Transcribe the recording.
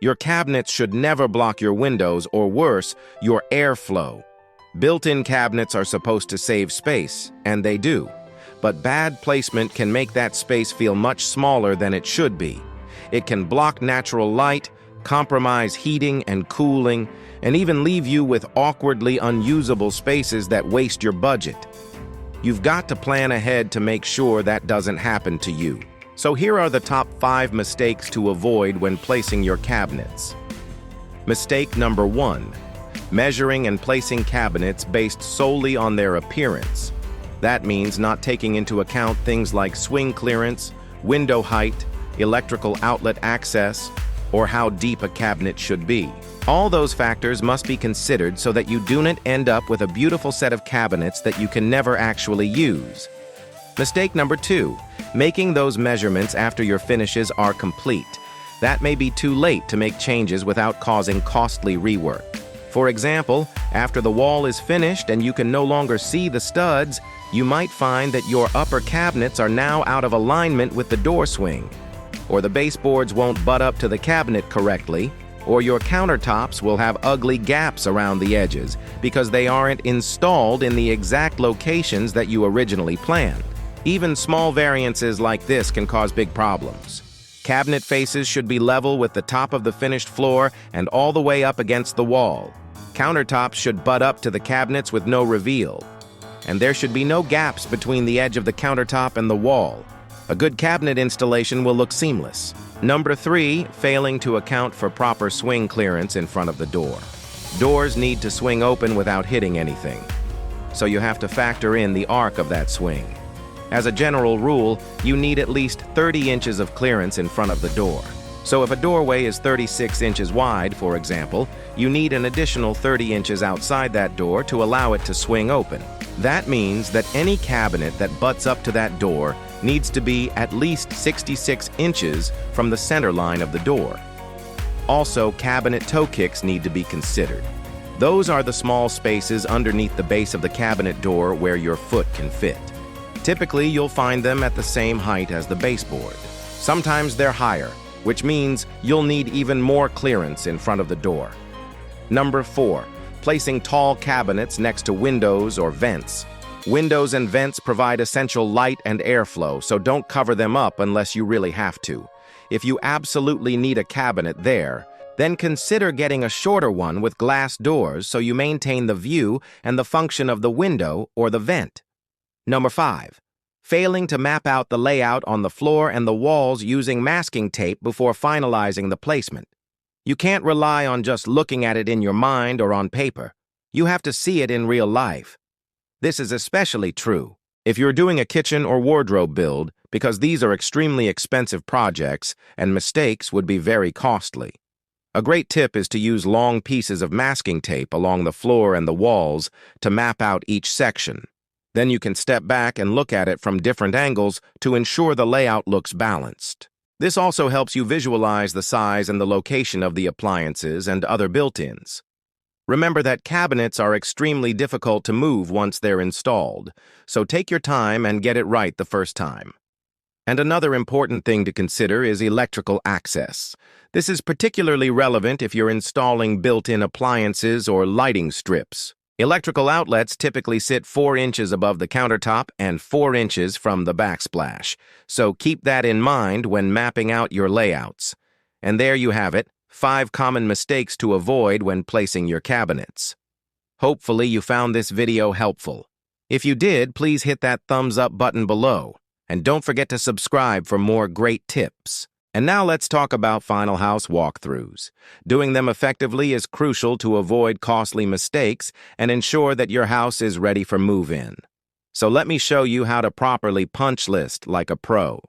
Your cabinets should never block your windows or worse, your airflow. Built-in cabinets are supposed to save space, and they do. But bad placement can make that space feel much smaller than it should be. It can block natural light, compromise heating and cooling, and even leave you with awkwardly unusable spaces that waste your budget. You've got to plan ahead to make sure that doesn't happen to you. So here are the top 5 mistakes to avoid when placing your cabinets. Mistake number 1. Measuring and placing cabinets based solely on their appearance. That means not taking into account things like swing clearance, window height, electrical outlet access, or how deep a cabinet should be. All those factors must be considered so that you do not end up with a beautiful set of cabinets that you can never actually use. Mistake number 2. Making those measurements after your finishes are complete. That may be too late to make changes without causing costly rework. For example, after the wall is finished and you can no longer see the studs, you might find that your upper cabinets are now out of alignment with the door swing, or the baseboards won't butt up to the cabinet correctly, or your countertops will have ugly gaps around the edges because they aren't installed in the exact locations that you originally planned. Even small variances like this can cause big problems. Cabinet faces should be level with the top of the finished floor and all the way up against the wall. Countertops should butt up to the cabinets with no reveal. And there should be no gaps between the edge of the countertop and the wall. A good cabinet installation will look seamless. Number 3, failing to account for proper swing clearance in front of the door. Doors need to swing open without hitting anything, so you have to factor in the arc of that swing. As a general rule, you need at least 30 inches of clearance in front of the door. So if a doorway is 36 inches wide, for example, you need an additional 30 inches outside that door to allow it to swing open. That means that any cabinet that butts up to that door needs to be at least 66 inches from the center line of the door. Also, cabinet toe kicks need to be considered. Those are the small spaces underneath the base of the cabinet door where your foot can fit. Typically, you'll find them at the same height as the baseboard. Sometimes they're higher, which means you'll need even more clearance in front of the door. Number 4, placing tall cabinets next to windows or vents. Windows and vents provide essential light and airflow, so don't cover them up unless you really have to. If you absolutely need a cabinet there, then consider getting a shorter one with glass doors so you maintain the view and the function of the window or the vent. Number 5, failing to map out the layout on the floor and the walls using masking tape before finalizing the placement. You can't rely on just looking at it in your mind or on paper. You have to see it in real life. This is especially true if you're doing a kitchen or wardrobe build, because these are extremely expensive projects and mistakes would be very costly. A great tip is to use long pieces of masking tape along the floor and the walls to map out each section. Then you can step back and look at it from different angles to ensure the layout looks balanced. This also helps you visualize the size and the location of the appliances and other built-ins. Remember that cabinets are extremely difficult to move once they're installed, so take your time and get it right the first time. And another important thing to consider is electrical access. This is particularly relevant if you're installing built-in appliances or lighting strips. Electrical outlets typically sit 4 inches above the countertop and 4 inches from the backsplash, so keep that in mind when mapping out your layouts. And there you have it, 5 common mistakes to avoid when placing your cabinets. Hopefully you found this video helpful. If you did, please hit that thumbs up button below, and don't forget to subscribe for more great tips. And now let's talk about final house walkthroughs. Doing them effectively is crucial to avoid costly mistakes and ensure that your house is ready for move-in. So let me show you how to properly punch list like a pro.